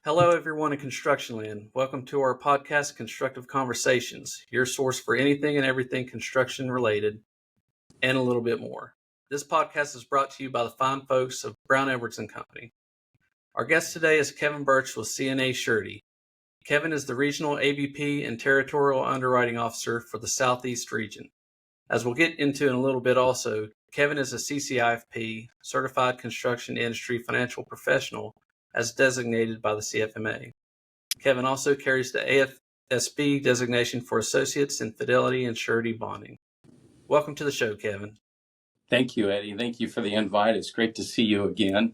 Hello, everyone in construction land. Welcome to our podcast, Constructive Conversations, your source for anything and everything construction related, and a little bit more. This podcast is brought to you by the fine folks of Brown Edwards and Company. Our guest today is Kevin Birch with CNA Surety. Kevin is the Regional AVP and Territorial Underwriting Officer for the Southeast region. As we'll get into in a little bit also, Kevin is a CCIFP, Certified Construction Industry Financial Professional, as designated by the CFMA. Kevin also carries the AFSB designation for Associates in Fidelity and Surety Bonding. Welcome to the show, Kevin. Thank you, Eddie. Thank you for the invite. It's great to see you again.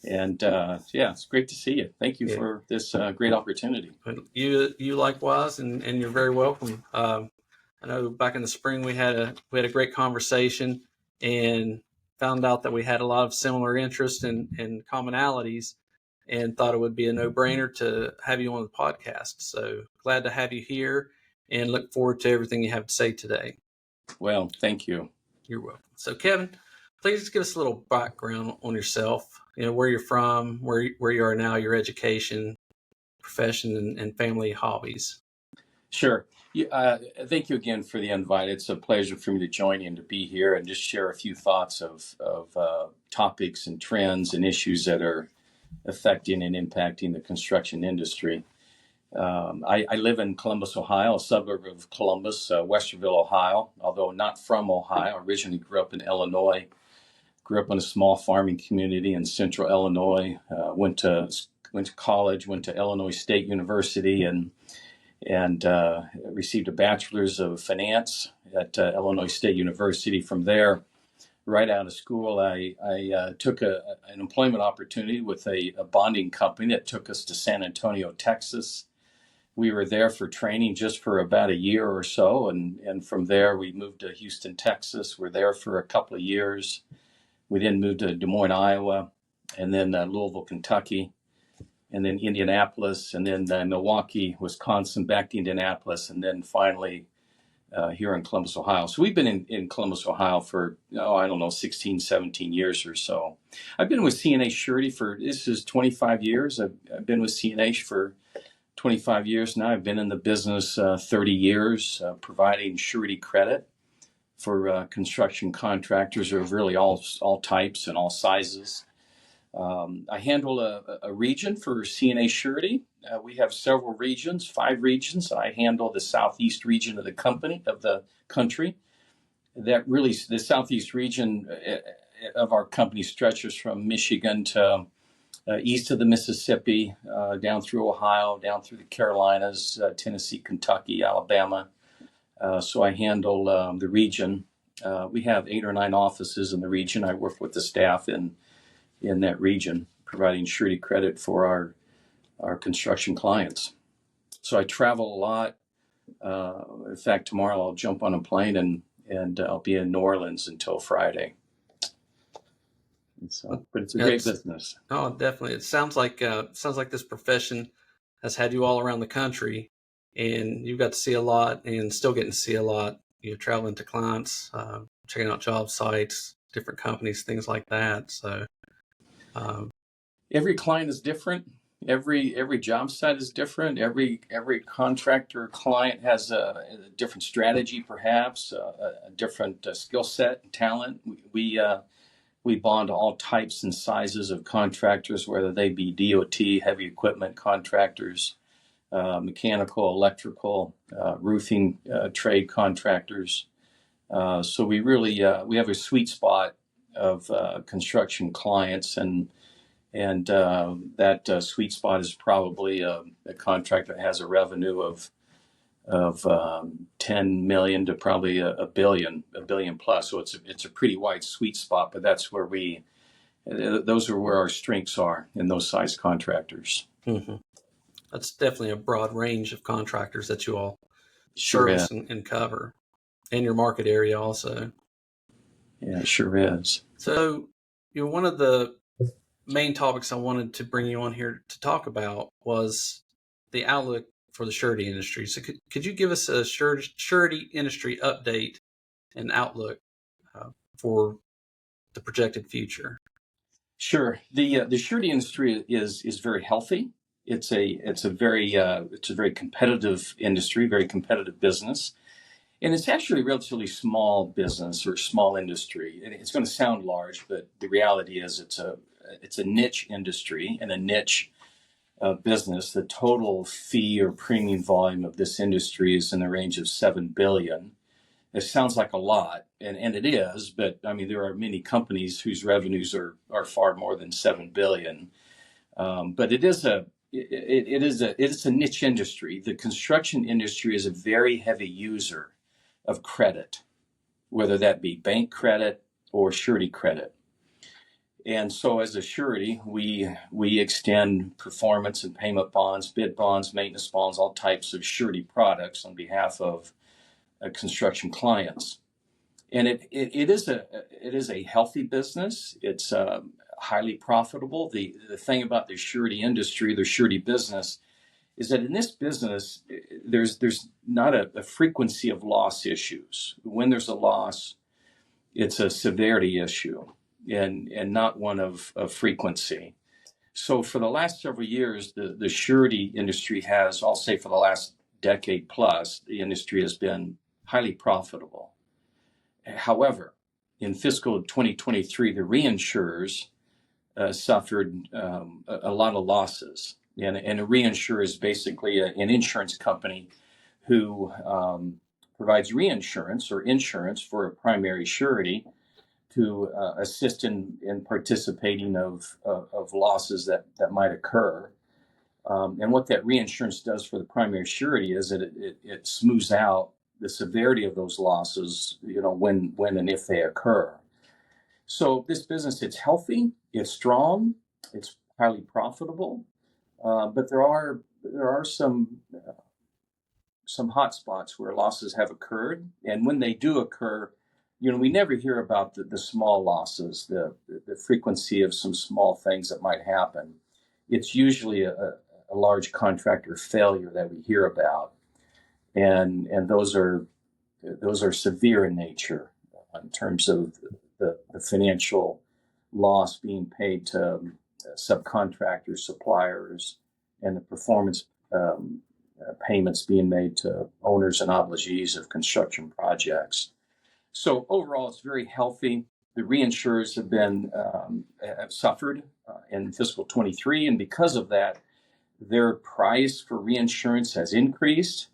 And it's great to see you. Thank you for this great opportunity. You likewise, and you're very welcome. I know back in the spring we had a great conversation and found out that we had a lot of similar interests and commonalities, and thought it would be a no-brainer to have you on the podcast. So glad to have you here and look forward to everything you have to say today. Well, thank you. You're welcome. So Kevin, please give us a little background on yourself, where you're from, where you are now, your education, profession, and family hobbies. Sure. Thank you again for the invite. It's a pleasure for me to join you and to be here and just share a few thoughts of topics and trends and issues that are affecting and impacting the construction industry. I live in Columbus, Ohio, a suburb of Columbus, Westerville, Ohio, although not from Ohio. I originally grew up in Illinois, grew up in a small farming community in central Illinois, went to college, went to Illinois State University and received a bachelor's of finance at Illinois State University. From there, right out of school, I took an employment opportunity with a bonding company that took us to San Antonio, Texas. We were there for training just for about a year or so. And from there, we moved to Houston, Texas. We're there for a couple of years. We then moved to Des Moines, Iowa, and then Louisville, Kentucky, and then Indianapolis, and then Milwaukee, Wisconsin, back to Indianapolis, and then finally here in Columbus, Ohio. So we've been in Columbus, Ohio for, 16, 17 years or so. I've been with CNA Surety this is 25 years. I've been with CNA for 25 years now. I've been in the business 30 years, providing surety credit for construction contractors of really all types and all sizes. I handle a region for CNA Surety. We have several regions, 5 regions. I handle the southeast region of the country. That really, the southeast region of our company stretches from Michigan to east of the Mississippi, down through Ohio, down through the Carolinas, Tennessee, Kentucky, Alabama. So I handle the region. We have 8 or 9 offices in the region. I work with the staff in that region, providing surety credit for our construction clients. So I travel a lot. In fact, tomorrow I'll jump on a plane and I'll be in New Orleans until Friday. But it's a great business. Oh, definitely. It sounds like this profession has had you all around the country, and you've got to see a lot, and still getting to see a lot. You're traveling to clients, checking out job sites, different companies, things like that. So every client is different. Every job site is different. Every contractor client has a different strategy, perhaps a different skill set and talent. We bond all types and sizes of contractors, whether they be DOT, heavy equipment contractors, mechanical, electrical, roofing trade contractors. So we really we have a sweet spot of construction clients, and that sweet spot is probably a contractor that has a revenue of 10 million to probably a billion plus. So it's a pretty wide sweet spot, but that's where those are where our strengths are in those size contractors. Mm-hmm. That's definitely a broad range of contractors that you all Sure service and cover, in your market area also. Yeah, it sure is. So, one of the main topics I wanted to bring you on here to talk about was the outlook for the surety industry. So could you give us a surety industry update and outlook for the projected future? Sure. The surety industry is very healthy. It's a very competitive industry, very competitive business, and it's actually a relatively small business or small industry. And it's going to sound large, but the reality is it's a niche industry and a niche business. The total fee or premium volume of this industry is in the range of 7 billion. It sounds like a lot, and it is, but I mean, there are many companies whose revenues are far more than 7 billion. But it is a niche industry. The construction industry is a very heavy user of credit, whether that be bank credit or surety credit. And so as a surety, we extend performance and payment bonds, bid bonds, maintenance bonds, all types of surety products on behalf of construction clients. And it is a healthy business. It's highly profitable. The thing about the surety industry, the surety business, is that in this business, there's not a frequency of loss issues. When there's a loss, it's a severity issue and not one of frequency. So for the last several years, the surety industry has, I'll say for the last decade plus, the industry has been highly profitable. However, in fiscal 2023, the reinsurers suffered a lot of losses. And a reinsurer is basically an insurance company who provides reinsurance or insurance for a primary surety to assist in participating of losses that might occur. And what that reinsurance does for the primary surety is that it smooths out the severity of those losses, when and if they occur. So this business, it's healthy, it's strong, it's highly profitable, but there are some hot spots where losses have occurred, and when they do occur, we never hear about the small losses, the frequency of some small things that might happen. It's usually a large contractor failure that we hear about, and those are severe in nature in terms of the financial loss being paid to subcontractors, suppliers, and the performance payments being made to owners and obligees of construction projects. So overall, it's very healthy. The reinsurers have suffered in fiscal 23, and because of that, their price for reinsurance has increased,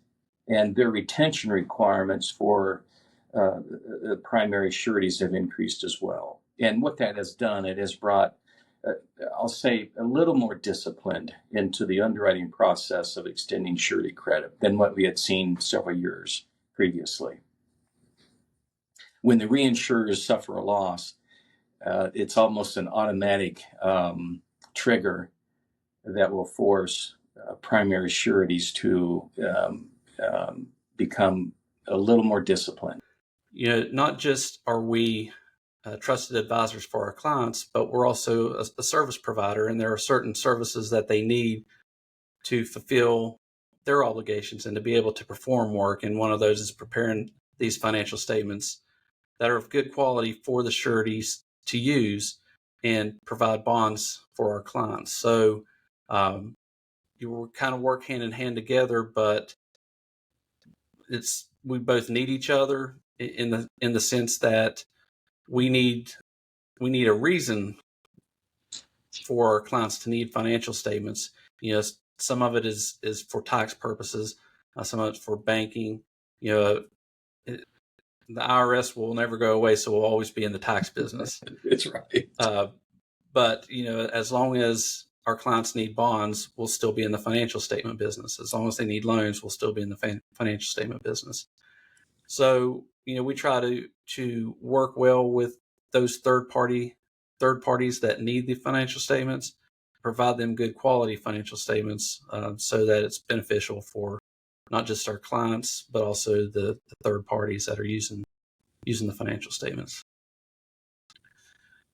and their retention requirements for the primary sureties have increased as well. And what that has done, it has brought, I'll say, a little more discipline into the underwriting process of extending surety credit than what we had seen several years previously. When the reinsurers suffer a loss, it's almost an automatic trigger that will force primary sureties to become a little more disciplined. Not just are we trusted advisors for our clients, but we're also a service provider, and there are certain services that they need to fulfill their obligations and to be able to perform work. And one of those is preparing these financial statements that are of good quality for the sureties to use and provide bonds for our clients. So you kind of work hand in hand together, but we both need each other in the sense that we need a reason for our clients to need financial statements. Some of it is for tax purposes, some of it's for banking. The IRS will never go away, so we'll always be in the tax business. That's right. But as long as our clients need bonds, we'll still be in the financial statement business. As long as they need loans, we'll still be in the financial statement business. So we try to work well with those third parties that need the financial statements, provide them good quality financial statements, so that it's beneficial for not just our clients, but also the third parties that are using the financial statements.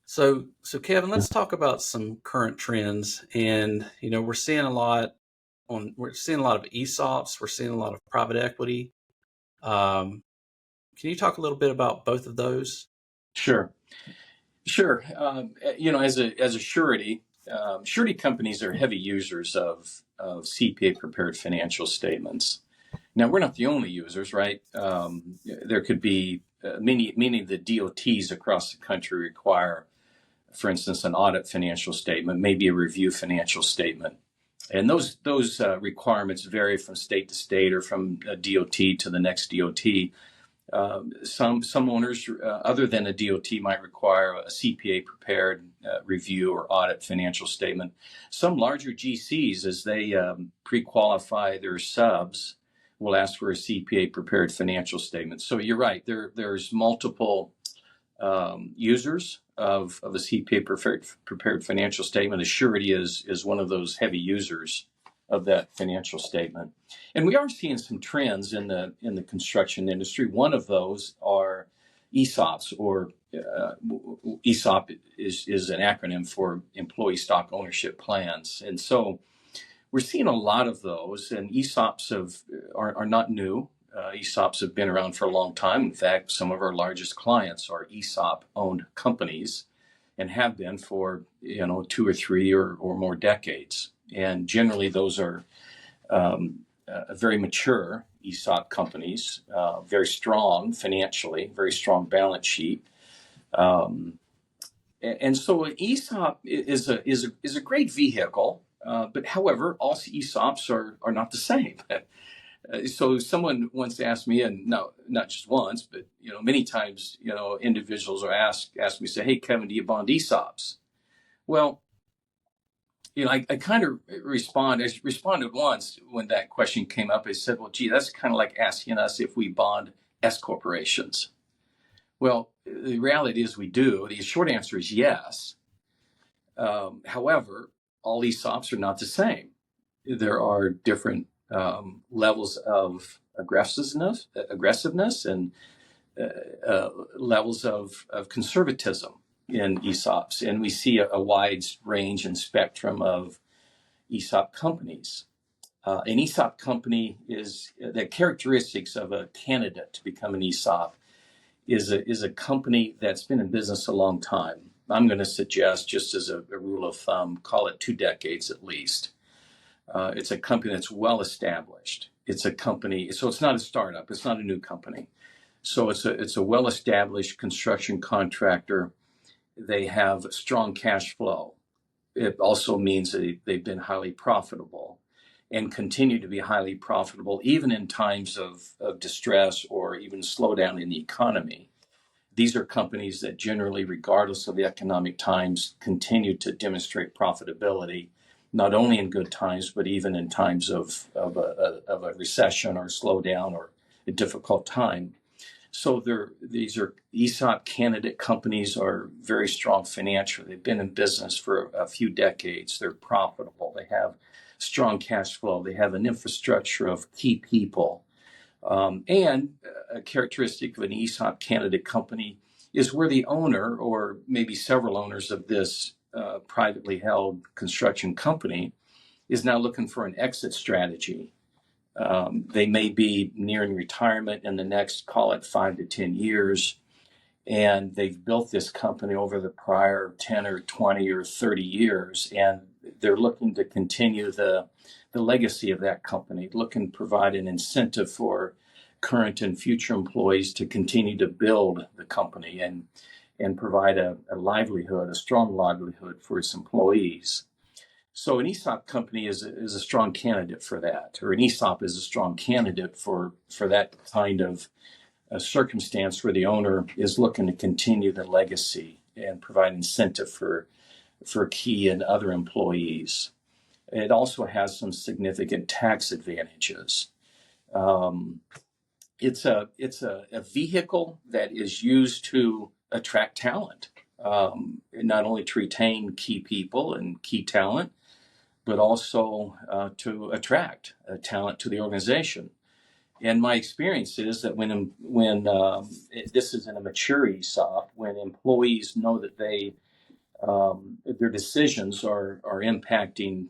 So Kevin, let's talk about some current trends. And we're seeing a lot of ESOPs. We're seeing a lot of private equity. Can you talk a little bit about both of those? Sure. As a surety, surety companies are heavy users of of CPA prepared financial statements. Now, we're not the only users, right? There could be many of the DOTs across the country require, for instance, an audit financial statement, maybe a review financial statement. And those requirements vary from state to state or from a DOT to the next DOT. Some owners, other than a DOT, might require a CPA prepared review or audit financial statement. Some larger GCs, as they pre-qualify their subs, will ask for a CPA prepared financial statement. So you're right. There's multiple users of a CPA prepared financial statement. A Surety is one of those heavy users of that financial statement. And we are seeing some trends in the construction industry. One of those are ESOPs, or ESOP is an acronym for Employee Stock Ownership Plans. And so we're seeing a lot of those, and ESOPs are not new. ESOPs have been around for a long time. In fact, some of our largest clients are ESOP-owned companies and have been for 2 or 3 or more decades. And generally, those are very mature ESOP companies, very strong financially, very strong balance sheet. And so an ESOP is a great vehicle, but however, all ESOPs are not the same. So someone once asked me, and no, not just once, but many times, individuals are ask me, say, "Hey, Kevin, do you bond ESOPs?" Well, I kind of responded once when that question came up. I said, "Well, gee, that's kind of like asking us if we bond S corporations." Well, the reality is we do. The short answer is yes. However, all ESOPs are not the same. There are different levels of aggressiveness and levels of conservatism in ESOPs. And we see a wide range and spectrum of ESOP companies. An ESOP company is the characteristics of a candidate to become an ESOP is a company that's been in business a long time. I'm going to suggest, just as a rule of thumb, call it 2 decades at least. It's a company that's well established. It's a company, so it's not a startup. It's not a new company. So it's a well established construction contractor. They have strong cash flow. It also means that they've been highly profitable and continue to be highly profitable even in times of distress or even slowdown in the economy. These are companies that generally, regardless of the economic times, continue to demonstrate profitability, not only in good times, but even in times of a recession or slowdown or a difficult time. So these are ESOP candidate companies, are very strong financially. They've been in business for a few decades. They're profitable. They have strong cash flow. They have an infrastructure of key people. And a characteristic of an ESOP candidate company is where the owner, or maybe several owners of this privately held construction company, is now looking for an exit strategy. They may be nearing retirement in the next, call it 5 to 10 years, and they've built this company over the prior 10 or 20 or 30 years, and they're looking to continue the legacy of that company, looking to provide an incentive for current and future employees to continue to build the company and provide a strong livelihood for its employees. So an ESOP company is a strong candidate for that, or an ESOP is a strong candidate for that kind of a circumstance where the owner is looking to continue the legacy and provide incentive for key and other employees. It also has some significant tax advantages. It's a vehicle that is used to attract talent, not only to retain key people and key talent, but also to attract talent to the organization. And my experience is that when this is in a mature ESOP, when employees know that their decisions are impacting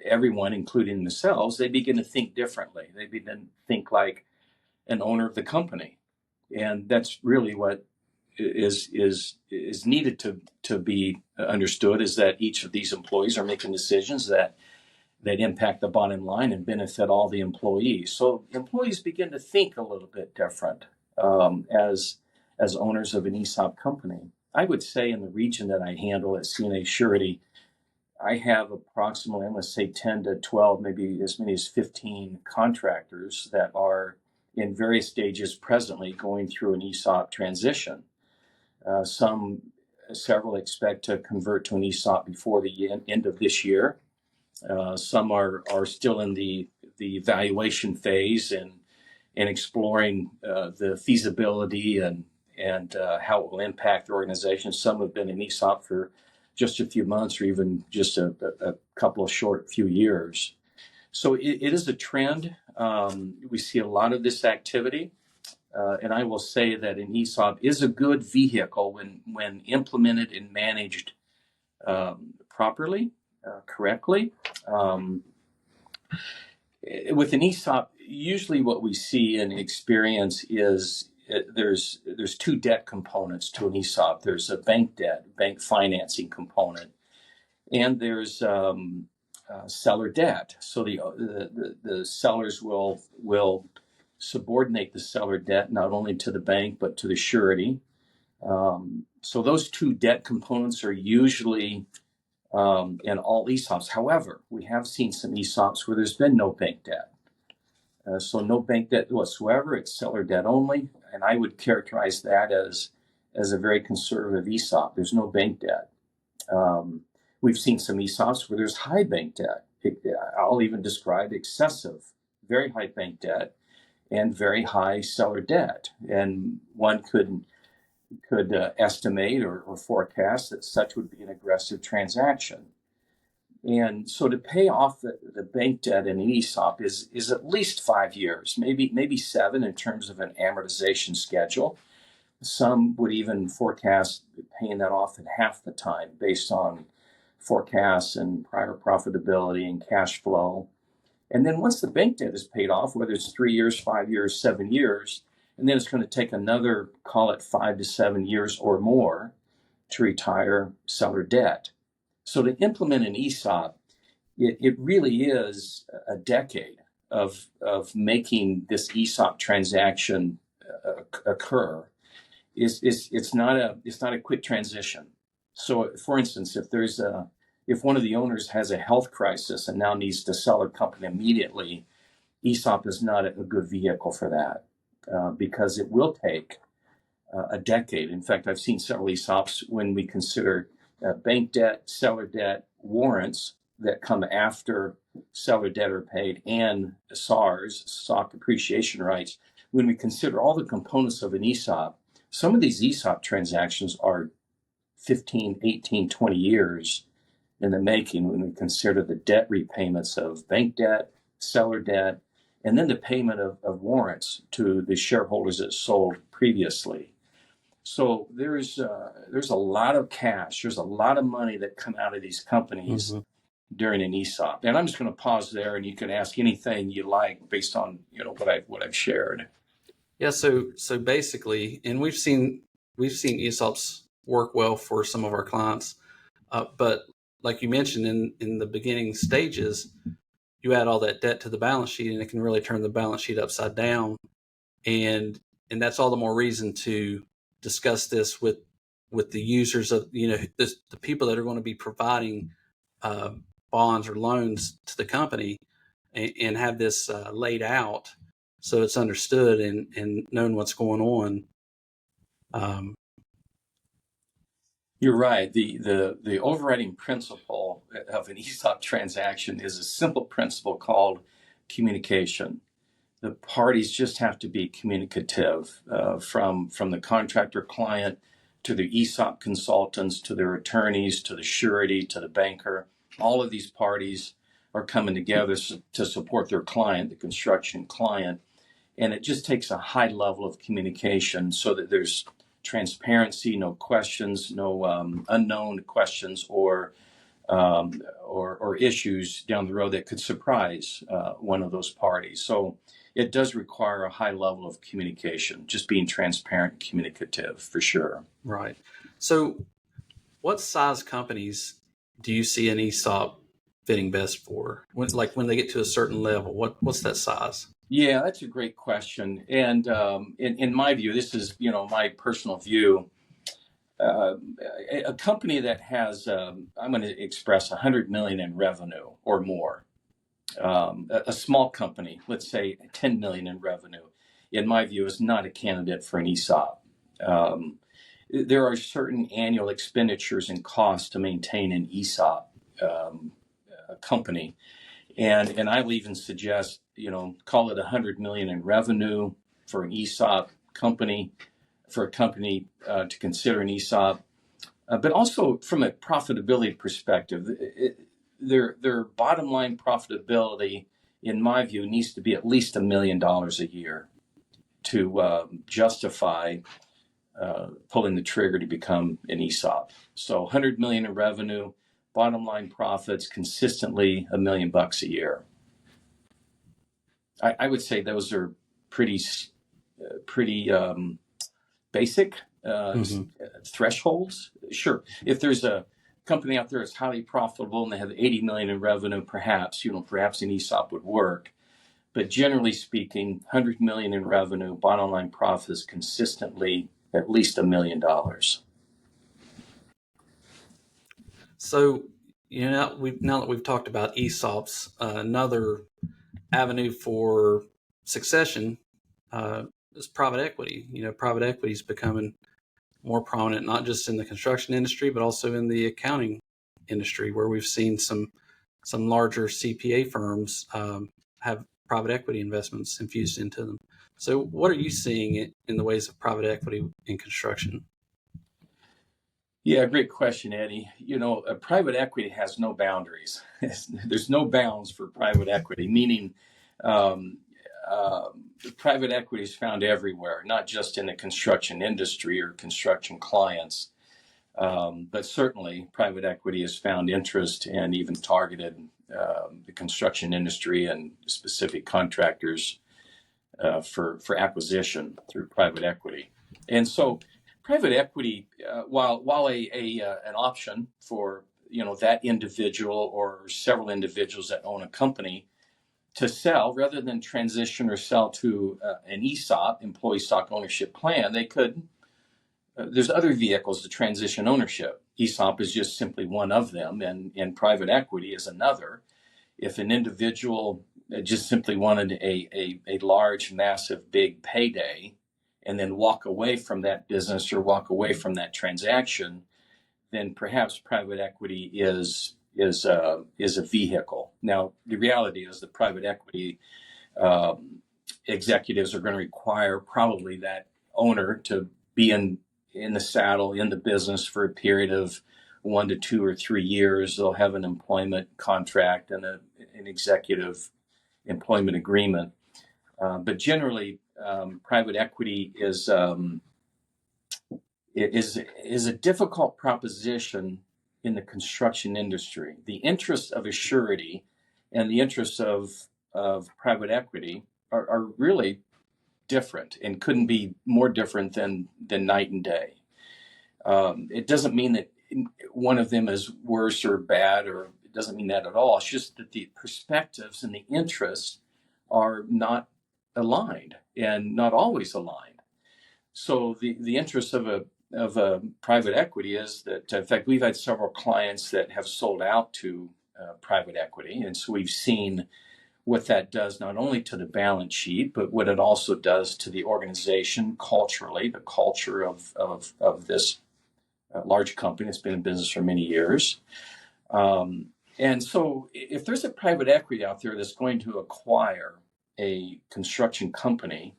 everyone, including themselves, they begin to think differently. They begin to think like an owner of the company, and that's really what is needed to be understood, is that each of these employees are making decisions that that impact the bottom line and benefit all the employees. So employees begin to think a little bit different as owners of an ESOP company. I would say in the region that I handle at CNA Surety, I have approximately, I'm going to say 10 to 12, maybe as many as 15 contractors that are in various stages presently going through an ESOP transition. Several expect to convert to an ESOP before the end of this year. Some are still in the evaluation phase and exploring the feasibility and how it will impact the organization. Some have been in ESOP for just a few months or even just a couple of short few years. So it is a trend. We see a lot of this activity. And I will say that an ESOP is a good vehicle when implemented and managed properly, correctly. With an ESOP, usually what we see and experience is there's two debt components to an ESOP. There's a bank debt, bank financing component, and there's seller debt. So the sellers will subordinate the seller debt not only to the bank but to the surety. So those two debt components are usually in all ESOPs. However, we have seen some ESOPs where there's been no bank debt. So no bank debt whatsoever, it's seller debt only. And I would characterize that as a very conservative ESOP. There's no bank debt. We've seen some ESOPs where there's high bank debt. I'll even describe excessive, very high bank debt and very high seller debt. And one could estimate or forecast that such would be an aggressive transaction. And so to pay off the bank debt in an ESOP is at least 5 years, maybe 7 in terms of an amortization schedule. Some would even forecast paying that off in half the time based on forecasts and prior profitability and cash flow. And then once the bank debt is paid off, whether it's 3 years, 5 years, 7 years, and then it's going to take another, call it 5 to 7 years or more to retire seller debt. So to implement an ESOP, it really is a decade of making this ESOP transaction occur. It's not a quick transition. So, for instance, if one of the owners has a health crisis and now needs to sell a company immediately, ESOP is not a good vehicle for that because it will take a decade. In fact, I've seen several ESOPs when we consider bank debt, seller debt, warrants that come after seller debt are paid, and SARs, stock appreciation rights. When we consider all the components of an ESOP, some of these ESOP transactions are 15, 18, 20 years in the making when we consider the debt repayments of bank debt, seller debt, and then the payment of warrants to the shareholders that sold previously. So there's a lot of cash, there's a lot of money that come out of these companies during an ESOP. And I'm just going to pause there, and you can ask anything you like based on what I've shared. Yeah. So basically, and we've seen ESOPs work well for some of our clients, but like you mentioned in the beginning stages, you add all that debt to the balance sheet, and it can really turn the balance sheet upside down. And that's all the more reason to discuss this with the users of the people that are going to be providing bonds or loans to the company, and have this laid out so it's understood and known what's going on. You're right. The overriding principle of an ESOP transaction is a simple principle called communication. The parties just have to be communicative, from the contractor client to the ESOP consultants, to their attorneys, to the surety, to the banker. All of these parties are coming together to support their client, the construction client. And it just takes a high level of communication so that there's transparency, no questions, no unknown questions or issues down the road that could surprise one of those parties. So it does require a high level of communication, just being transparent and communicative for sure. Right. So what size companies do you see an ESOP fitting best for? When they get to a certain level, what's that size? Yeah, that's a great question. And in my view, this is, my personal view. Uh, a company that has, I'm going to express 100 million in revenue or more. A small company, let's say 10 million in revenue, in my view, is not a candidate for an ESOP. Um, there are certain annual expenditures and costs to maintain an ESOP company. And I will even suggest, call it 100 million in revenue for an ESOP company, for a company to consider an ESOP. But also from a profitability perspective, their bottom line profitability, in my view, needs to be at least $1 million a year to justify pulling the trigger to become an ESOP. So 100 million in revenue, bottom line profits consistently $1 million a year. I would say those are pretty basic thresholds. Sure, if there's a company out there that's highly profitable and they have 80 million in revenue, perhaps an ESOP would work. But generally speaking, 100 million in revenue, bottom line profits consistently at least $1 million. So, now that we've talked about ESOPs, another avenue for succession is private equity. Private equity is becoming more prominent, not just in the construction industry, but also in the accounting industry, where we've seen some larger CPA firms have private equity investments infused into them. So what are you seeing in the ways of private equity in construction? Yeah, great question, Eddie. Private equity has no boundaries. There's no bounds for private equity, meaning um, uh, private equity is found everywhere, not just in the construction industry or construction clients, but certainly private equity has found interest and even targeted the construction industry and specific contractors for acquisition through private equity. And so private equity, while an option for that individual or several individuals that own a company to sell rather than transition or sell to an ESOP, employee stock ownership plan, they could. There's other vehicles to transition ownership. ESOP is just simply one of them, and private equity is another. If an individual just simply wanted a large, massive, big payday and then walk away from that business or walk away from that transaction, then perhaps private equity is a vehicle. Now, the reality is that private equity executives are going to require probably that owner to be in the saddle, in the business for a period of 1 to 2 or 3 years. They'll have an employment contract and an executive employment agreement. But generally, private equity is a difficult proposition in the construction industry. The interests of a surety and the interests of private equity are really different and couldn't be more different than night and day. It doesn't mean that one of them is worse or bad, or it doesn't mean that at all. It's just that the perspectives and the interests are not aligned and not always aligned. So the interest of a private equity is that, in fact, we've had several clients that have sold out to private equity, and so we've seen what that does not only to the balance sheet, but what it also does to the organization culturally, the culture of this large company that's been in business for many years. And so if there's a private equity out there that's going to acquire a construction company,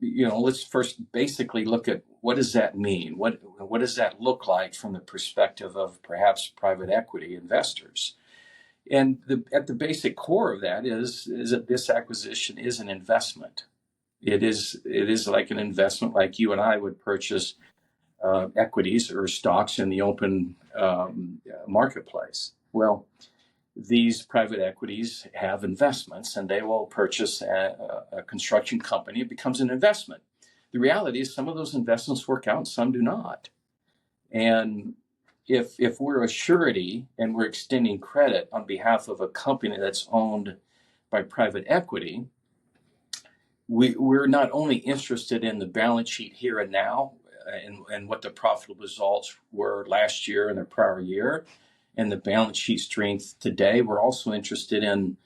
let's first basically look at what does that mean? What does that look like from the perspective of perhaps private equity investors? And at the basic core of that is that this acquisition is an investment. It is like an investment, like you and I would purchase equities or stocks in the open marketplace. Well, these private equities have investments, and they will purchase a construction company. It becomes an investment. The reality is some of those investments work out, some do not. And if we're a surety and we're extending credit on behalf of a company that's owned by private equity, we're not only interested in the balance sheet here and now, and what the profitable results were last year and the prior year, and the balance sheet strength today. We're also interested in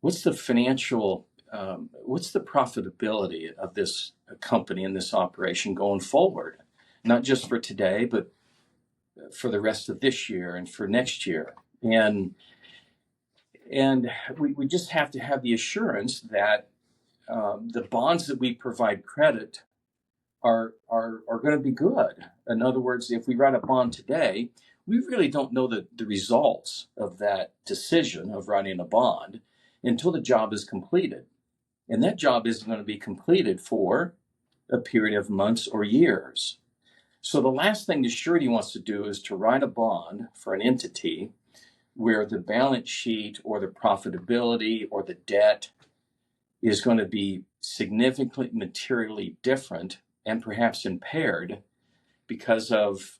what's the what's the profitability of this company and this operation going forward, not just for today, but for the rest of this year and for next year. And we just have to have the assurance that the bonds that we provide credit are going to be good. In other words, if we write a bond today, we really don't know the results of that decision of writing a bond until the job is completed. And that job isn't going to be completed for a period of months or years. So the last thing the surety wants to do is to write a bond for an entity where the balance sheet or the profitability or the debt is going to be significantly materially different and perhaps impaired because of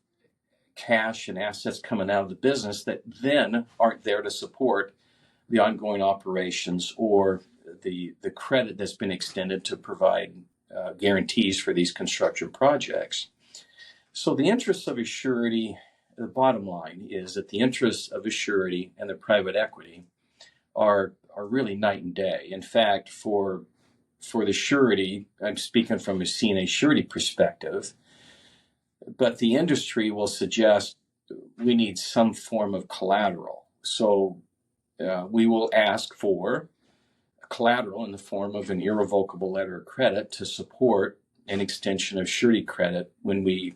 cash and assets coming out of the business that then aren't there to support the ongoing operations or the credit that's been extended to provide guarantees for these construction projects. So the interests of a surety, the bottom line is that the interests of a surety and the private equity are really night and day. In fact, for the surety, I'm speaking from a CNA surety perspective, but the industry will suggest we need some form of collateral. So we will ask for collateral in the form of an irrevocable letter of credit to support an extension of surety credit when we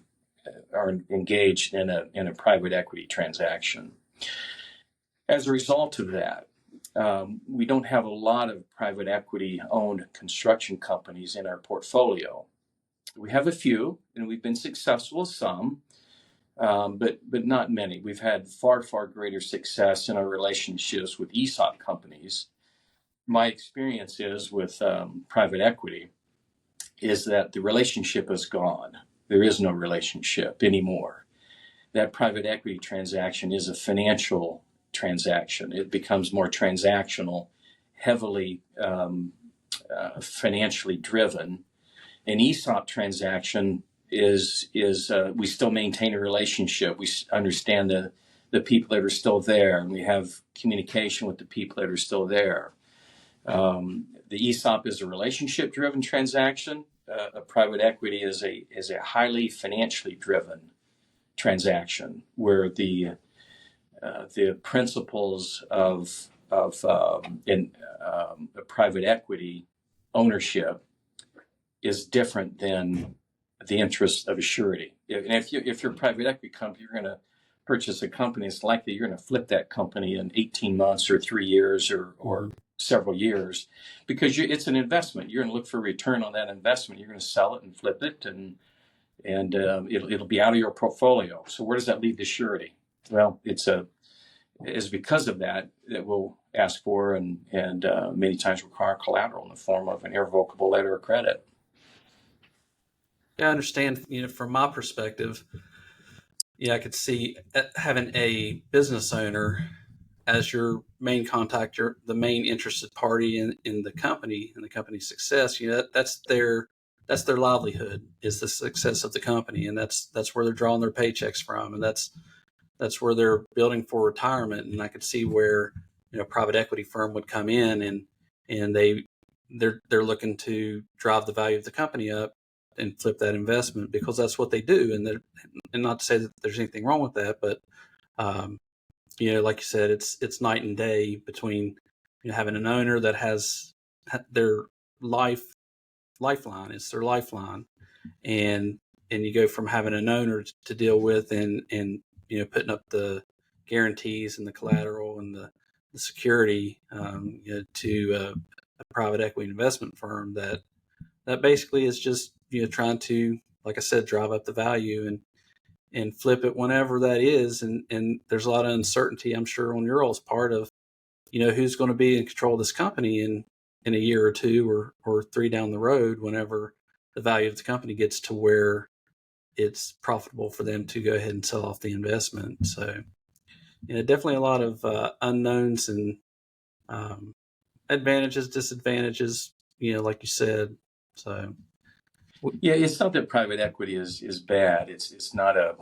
are engaged in a private equity transaction. As a result of that, we don't have a lot of private equity owned construction companies in our portfolio. We have a few, and we've been successful with some, but not many. We've had far greater success in our relationships with ESOP companies. My experience is with private equity is that the relationship is gone. There is no relationship anymore. That private equity transaction is a financial transaction. It becomes more transactional, heavily financially driven. An ESOP transaction is we still maintain a relationship. We understand the people that are still there, and we have communication with the people that are still there. The ESOP is a relationship-driven transaction. A private equity is a highly financially driven transaction where the principles of private equity ownership is different than the interest of a surety. And if you're a private equity company, you're going to purchase a company, it's likely you're going to flip that company in 18 months or 3 years or several years, because it's an investment. You're going to look for a return on that investment. You're going to sell it and flip it, and it'll be out of your portfolio. So where does that leave the surety? Well, it's because of that we'll ask for and many times require collateral in the form of an irrevocable letter of credit. Yeah, I understand. From my perspective, I could see having a business owner as your main contact, the main interested party in the company and the company's success. That's their livelihood, is the success of the company, and that's where they're drawing their paychecks from, and that's where they're building for retirement. And I could see where a private equity firm would come in and they're looking to drive the value of the company up and flip that investment, because that's what they do. And not to say that there's anything wrong with that, but like you said, it's night and day between having an owner that has their lifeline. It's their lifeline, and you go from having an owner to deal with and putting up the guarantees and the collateral and the security to a private equity investment firm that basically is just trying to, like I said, drive up the value and flip it whenever that is. And there's a lot of uncertainty, I'm sure, on your all's part of who's going to be in control of this company in a year or two or 3 down the road, whenever the value of the company gets to where it's profitable for them to go ahead and sell off the investment. So, definitely a lot of unknowns and advantages, disadvantages, like you said. So, Yeah, it's not that private equity is bad. It's not a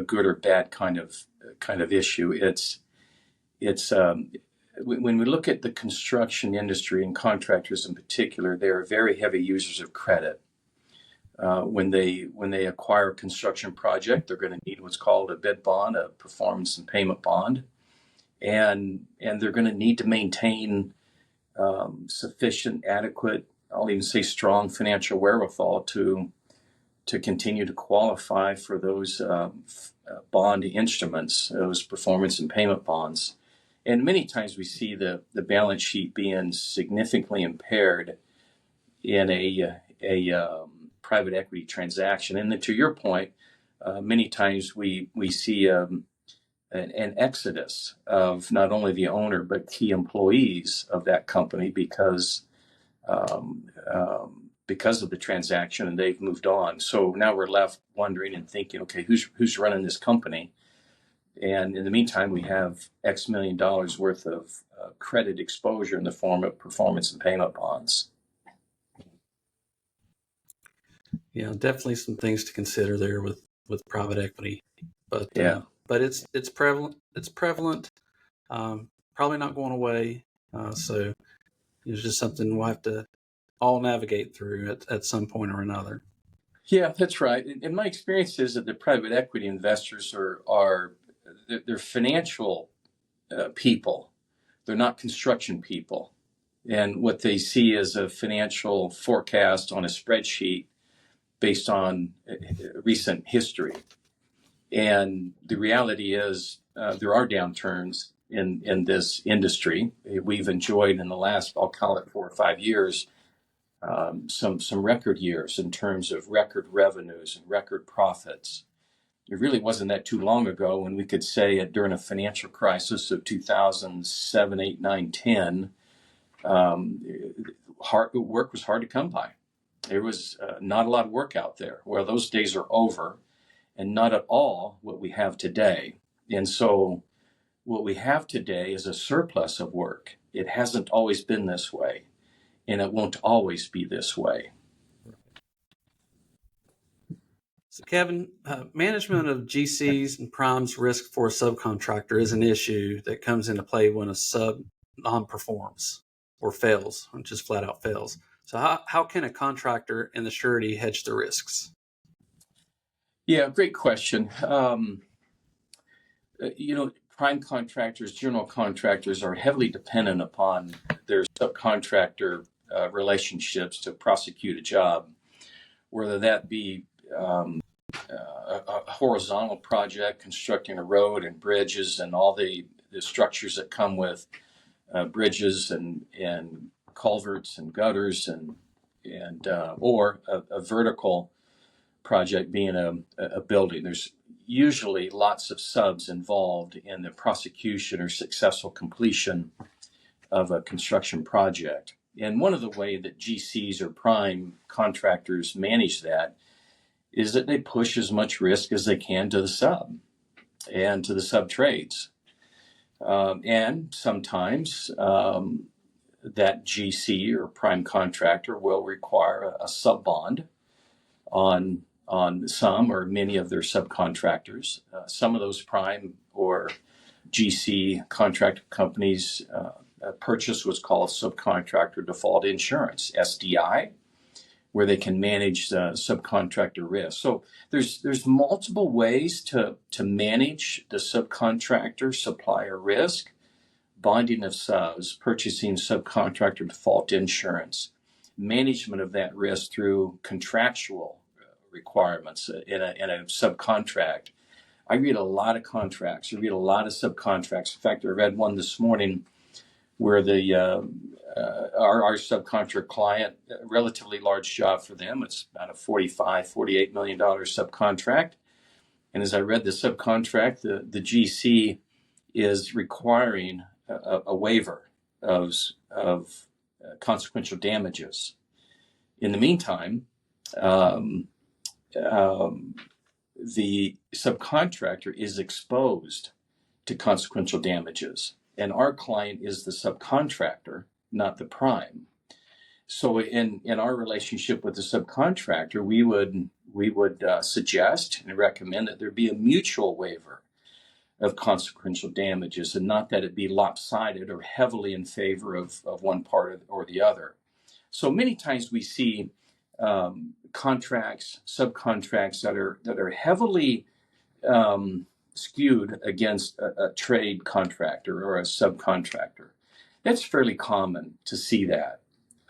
good or bad kind of issue. It's when we look at the construction industry and contractors in particular, they are very heavy users of credit. When they acquire a construction project, they're going to need what's called a bid bond, a performance and payment bond, and they're going to need to maintain sufficient, adequate, I'll even say strong financial wherewithal to continue to qualify for those bond instruments, those performance and payment bonds. And many times we see the balance sheet being significantly impaired in a private equity transaction. And then to your point, many times we see an exodus of not only the owner but key employees of that company um, because of the transaction, and they've moved on. So now we're left wondering and thinking, okay, who's running this company? And in the meantime, we have X million dollars worth of credit exposure in the form of performance and payment bonds. Definitely some things to consider there with private equity, but Yeah. but it's prevalent. It's prevalent. Probably not going away. So it's just something we'll have to all navigate through at some point or another. Yeah, that's right. And my experience is that the private equity investors are they're financial people. They're not construction people. And what they see is a financial forecast on a spreadsheet based on recent history. And the reality is there are downturns in this industry. We've enjoyed in the last, I'll call it 4 or 5 years, some record years in terms of record revenues and record profits. It really wasn't that too long ago when we could say during a financial crisis of 2007, 8, 9, 10, work was hard to come by. There was not a lot of work out there. Well, those days are over, and not at all what we have today. And so what we have today is a surplus of work. It hasn't always been this way, and it won't always be this way. So, Kevin, management of GCs and primes risk for a subcontractor is an issue that comes into play when a sub non-performs or fails, or just flat out fails. So, how can a contractor and the surety hedge the risks? Yeah, great question. Prime contractors, general contractors are heavily dependent upon their subcontractor relationships to prosecute a job, whether that be a horizontal project, constructing a road and bridges and all the structures that come with bridges and culverts and gutters and or a vertical project being a building. There's usually lots of subs involved in the prosecution or successful completion of a construction project. And one of the ways that GCs or prime contractors manage that is that they push as much risk as they can to the sub and to the sub trades. And sometimes that GC or prime contractor will require a sub bond on some or many of their subcontractors. Some of those prime or GC contract companies purchase what's called subcontractor default insurance, SDI, where they can manage subcontractor risk. So there's multiple ways to manage the subcontractor supplier risk: bonding of subs, purchasing subcontractor default insurance, management of that risk through contractual requirements in a subcontract. I read a lot of contracts. I read a lot of subcontracts. In fact, I read one this morning where our subcontract client, a relatively large job for them, it's about a $45-48 million subcontract. And as I read the subcontract, the GC is requiring a waiver of consequential damages. In the meantime, um, the subcontractor is exposed to consequential damages, and our client is the subcontractor, not the prime. So in our relationship with the subcontractor, we would suggest and recommend that there be a mutual waiver of consequential damages, and not that it be lopsided or heavily in favor of one part or the other. So many times we see contracts, subcontracts that are heavily skewed against a trade contractor or a subcontractor. That's fairly common to see that.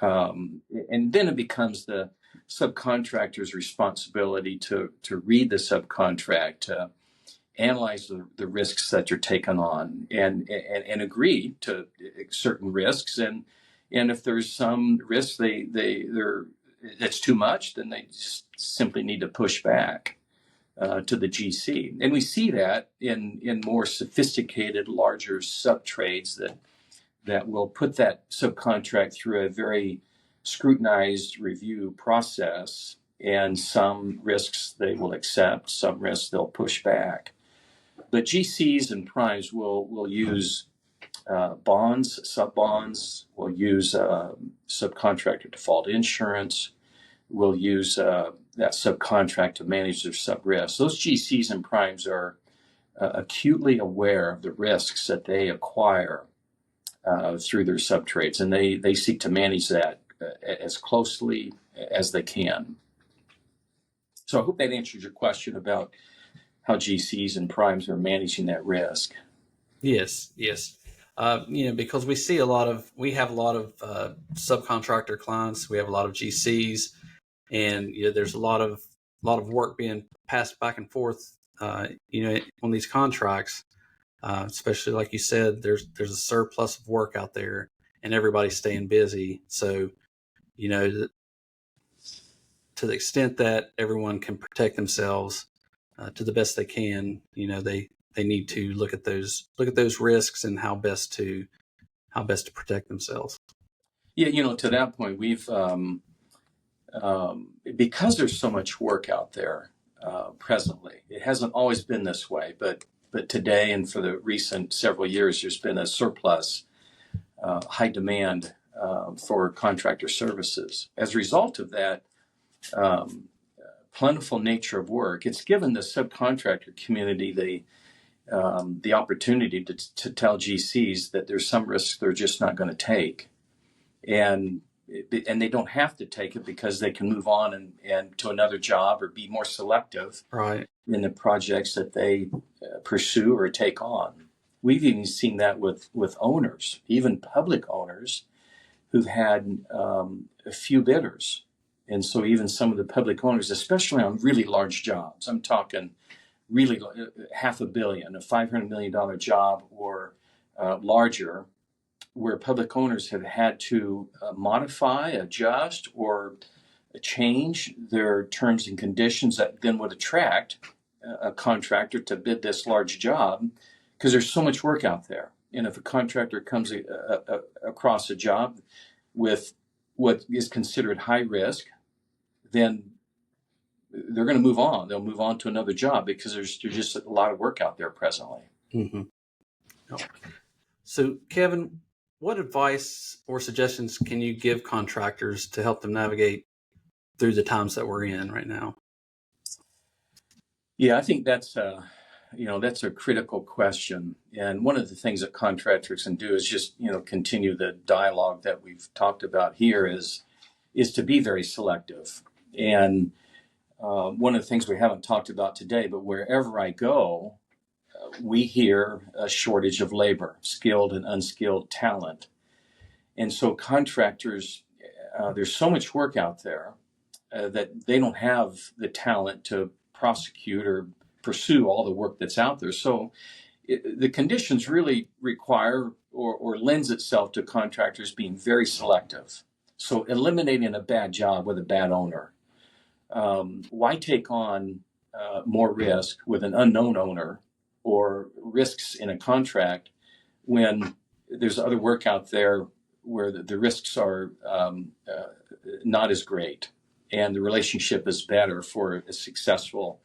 And then it becomes the subcontractor's responsibility to read the subcontract, to analyze the risks that you're taking on, and agree to certain risks. And if there's some risks they're that's too much, then they just simply need to push back to the GC. And we see that in more sophisticated, larger sub trades that will put that subcontract through a very scrutinized review process, and some risks they will accept, some risks they'll push back. But GCs and primes will use bonds, sub bonds, will use subcontractor default insurance, will use that subcontract to manage their sub risks. Those GCs and primes are acutely aware of the risks that they acquire through their sub trades, and they seek to manage that as closely as they can. So I hope that answers your question about how GCs and primes are managing that risk. Yes. Because we have a lot of subcontractor clients. We have a lot of GCs, and there's a lot of work being passed back and forth. On these contracts, especially like you said, there's a surplus of work out there, and everybody's staying busy. So, to the extent that everyone can protect themselves to the best they can, they need to look at those risks and how best to protect themselves. Yeah, to that point, we've because there's so much work out there presently. It hasn't always been this way, but today and for the recent several years, there's been a surplus, high demand for contractor services. As a result of that plentiful nature of work, it's given the subcontractor community the opportunity to tell GCs that there's some risks they're just not going to take, and they don't have to take it because they can move on and to another job or be more selective right in the projects that they pursue or take on. We've even seen that with owners, even public owners, who've had a few bidders. And so even some of the public owners, especially on really large jobs, I'm talking really $500 million, a $500 million job or larger, where public owners have had to modify, adjust, or change their terms and conditions that then would attract a contractor to bid this large job, because there's so much work out there. And if a contractor comes across a job with what is considered high risk, then they're going to move on. They'll move on to another job because there's just a lot of work out there presently. Mm-hmm. So, Kevin, what advice or suggestions can you give contractors to help them navigate through the times that we're in right now? Yeah, I think that's a critical question. And one of the things that contractors can do is just, continue the dialogue that we've talked about here is to be very selective. And one of the things we haven't talked about today, but wherever I go, we hear a shortage of labor, skilled and unskilled talent. And so contractors, there's so much work out there that they don't have the talent to prosecute or pursue all the work that's out there. So the conditions really require or lends itself to contractors being very selective. So eliminating a bad job with a bad owner. Why take on more risk with an unknown owner or risks in a contract when there's other work out there where the risks are not as great? and the relationship is better for a successful,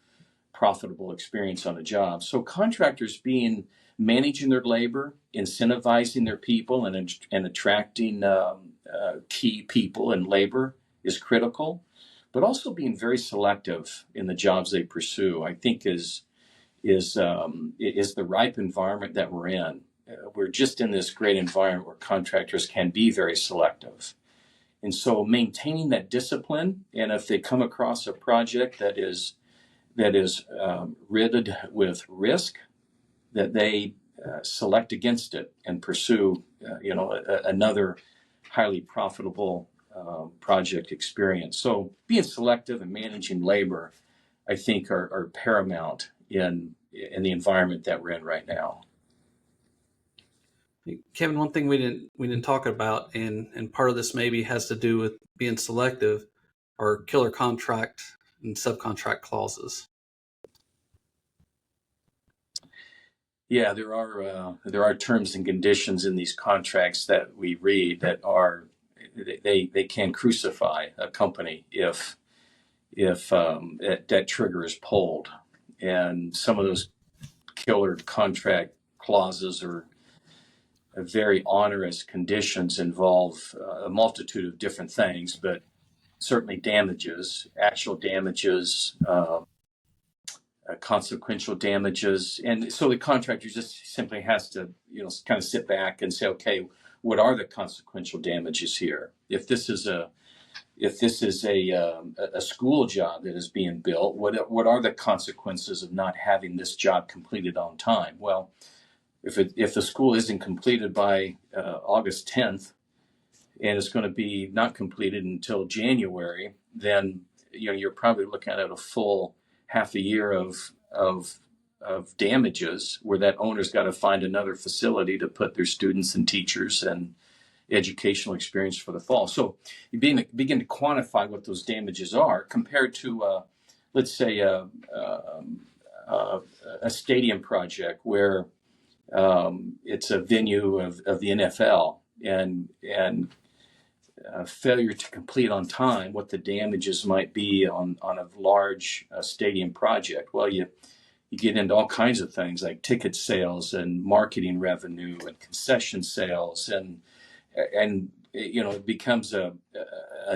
profitable experience on a job. So contractors managing their labor, incentivizing their people, and attracting key people and labor is critical, but also being very selective in the jobs they pursue, I think is the ripe environment that we're in. We're just in this great environment where contractors can be very selective. And so maintaining that discipline, and if they come across a project that is riddled with risk, that they select against it and pursue, another highly profitable project experience. So being selective and managing labor, I think, are paramount in the environment that we're in right now. Kevin, one thing we didn't talk about, and part of this maybe has to do with being selective, are killer contract and subcontract clauses. Yeah, there are terms and conditions in these contracts that we read that they can crucify a company if that trigger is pulled, and some of those killer contract clauses are very onerous conditions, involve a multitude of different things, but certainly damages, actual damages, consequential damages. And so the contractor just simply has to, kind of sit back and say, okay, what are the consequential damages here? If this is a school job that is being built, what are the consequences of not having this job completed on time? Well, if the school isn't completed by August 10th, and it's going to be not completed until January, then you're probably looking at a full half a year of damages, where that owner's got to find another facility to put their students and teachers and educational experience for the fall. So you begin to quantify what those damages are compared to, let's say, a stadium project where it's a venue of the NFL, and failure to complete on time, what the damages might be on a large stadium project. Well, you get into all kinds of things like ticket sales and marketing revenue and concession sales, and it becomes a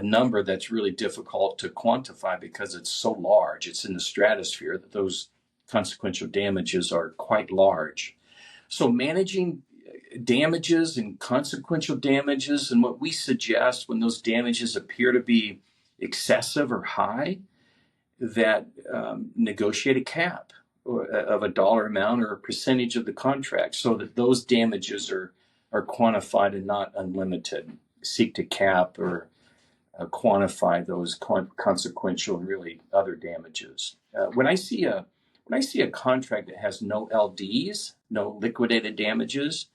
number that's really difficult to quantify because it's so large. It's in the stratosphere that those consequential damages are quite large. So managing damages and consequential damages, and what we suggest when those damages appear to be excessive or high, that negotiate a cap of a dollar amount or a percentage of the contract so that those damages are quantified and not unlimited. Seek to cap or quantify those consequential and really other damages. When I see a contract that has no LDs, no liquidated damages,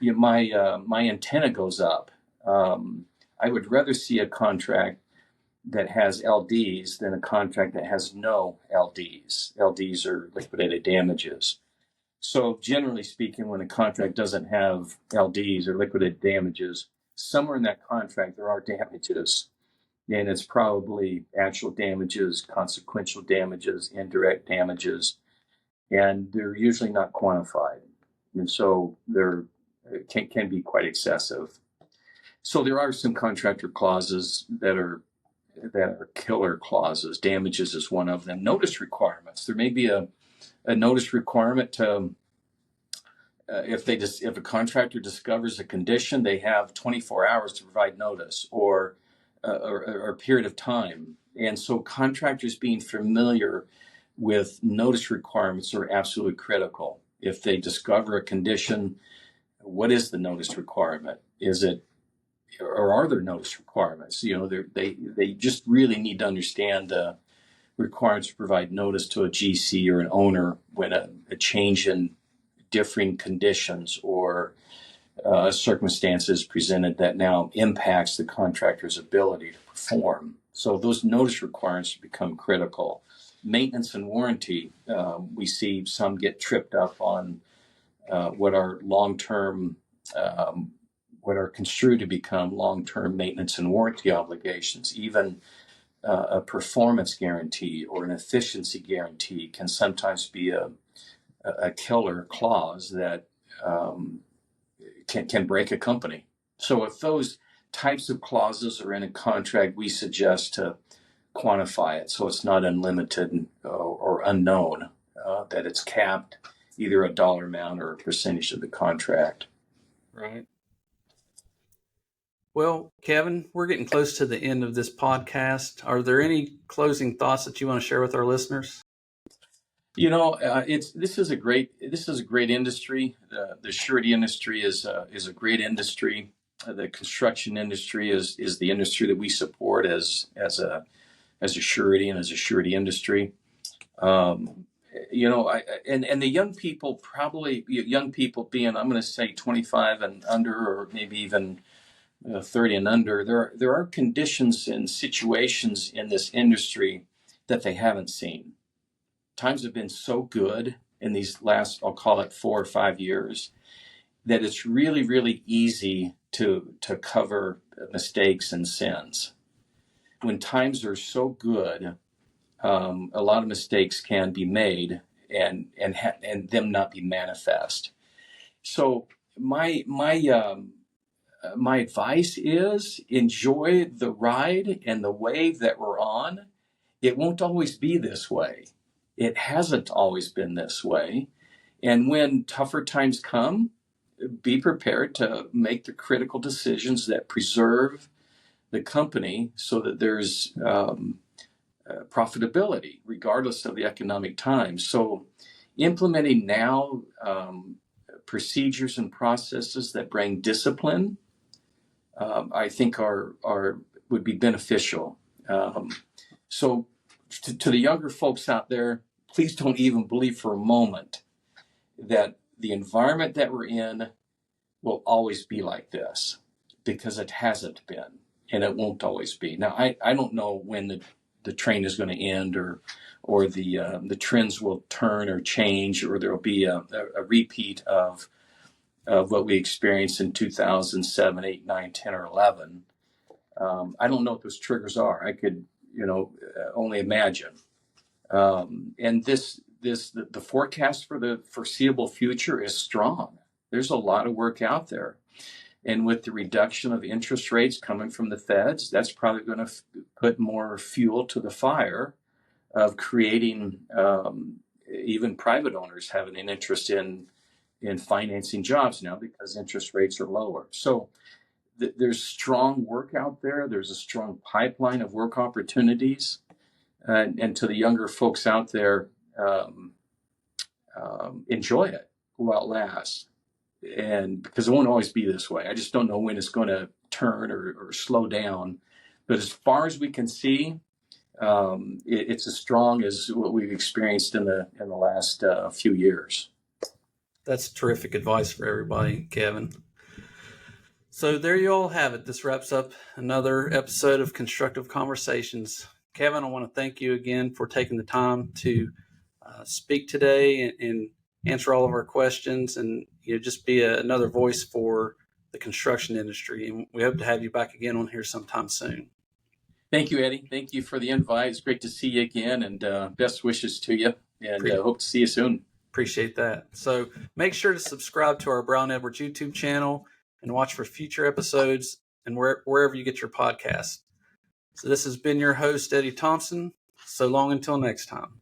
my antenna goes up. I would rather see a contract that has LDs than a contract that has no LDs. LDs are liquidated damages. So generally speaking, when a contract doesn't have LDs or liquidated damages, somewhere in that contract there are damages. And it's probably actual damages, consequential damages, indirect damages, and they're usually not quantified. And so they're can be quite excessive. So there are some contractor clauses that are killer clauses. Damages is one of them. Notice requirements. There may be a notice requirement to if a contractor discovers a condition, they have 24 hours to provide notice or a period of time. And so contractors being familiar with notice requirements are absolutely critical. If they discover a condition, what is the notice requirement? Or are there notice requirements? They just really need to understand the requirements to provide notice to a GC or an owner when a change in differing conditions or circumstances presented that now impacts the contractor's ability to perform. So those notice requirements become critical. Maintenance and warranty, we see some get tripped up on what are construed to become long-term maintenance and warranty obligations. Even a performance guarantee or an efficiency guarantee can sometimes be a killer clause that can break a company. So if those types of clauses are in a contract, we suggest to quantify it so it's not unlimited or unknown, that it's capped either a dollar amount or a percentage of the contract. Right. Well, Kevin, we're getting close to the end of this podcast. Are there any closing thoughts that you want to share with our listeners? This is a great industry. The surety industry is a great industry. The construction industry is the industry that we support as a surety and as a surety industry. And the young people, being, I'm going to say 25 and under, or maybe even 30 and under, there are conditions and situations in this industry that they haven't seen. Times have been so good in these last, I'll call it 4 or 5 years, that it's really, really easy to cover mistakes and sins. When times are so good, a lot of mistakes can be made and them not be manifest. So my advice is enjoy the ride and the wave that we're on. It won't always be this way. It hasn't always been this way. And when tougher times come, be prepared to make the critical decisions that preserve the company so that there's profitability, regardless of the economic times. So implementing now procedures and processes that bring discipline, I think would be beneficial. So to the younger folks out there, please don't even believe for a moment that the environment that we're in will always be like this, because it hasn't been, and it won't always be. Now, I don't know when the train is going to end, or the trends will turn or change, or there will be a repeat of what we experienced in 2007, 8, 9, 10, or 11. I don't know what those triggers are. I could, only imagine. And the forecast for the foreseeable future is strong. There's a lot of work out there. And with the reduction of interest rates coming from the feds, that's probably going to put more fuel to the fire of creating even private owners having an interest in financing jobs now because interest rates are lower. So there's strong work out there. There's a strong pipeline of work opportunities. And to the younger folks out there, enjoy it while it lasts. And because it won't always be this way. I just don't know when it's going to turn or slow down. But as far as we can see, it's as strong as what we've experienced in the last few years. That's terrific advice for everybody, Kevin. So there you all have it. This wraps up another episode of Constructive Conversations. Kevin, I want to thank you again for taking the time to speak today and answer all of our questions, and just be another voice for the construction industry. And we hope to have you back again on here sometime soon. Thank you, Eddie. Thank you for the invite. It's great to see you again, and best wishes to you, and hope to see you soon. Appreciate that. So make sure to subscribe to our Brown Edwards YouTube channel and watch for future episodes and wherever you get your podcasts. So this has been your host, Eddie Thompson. So long until next time.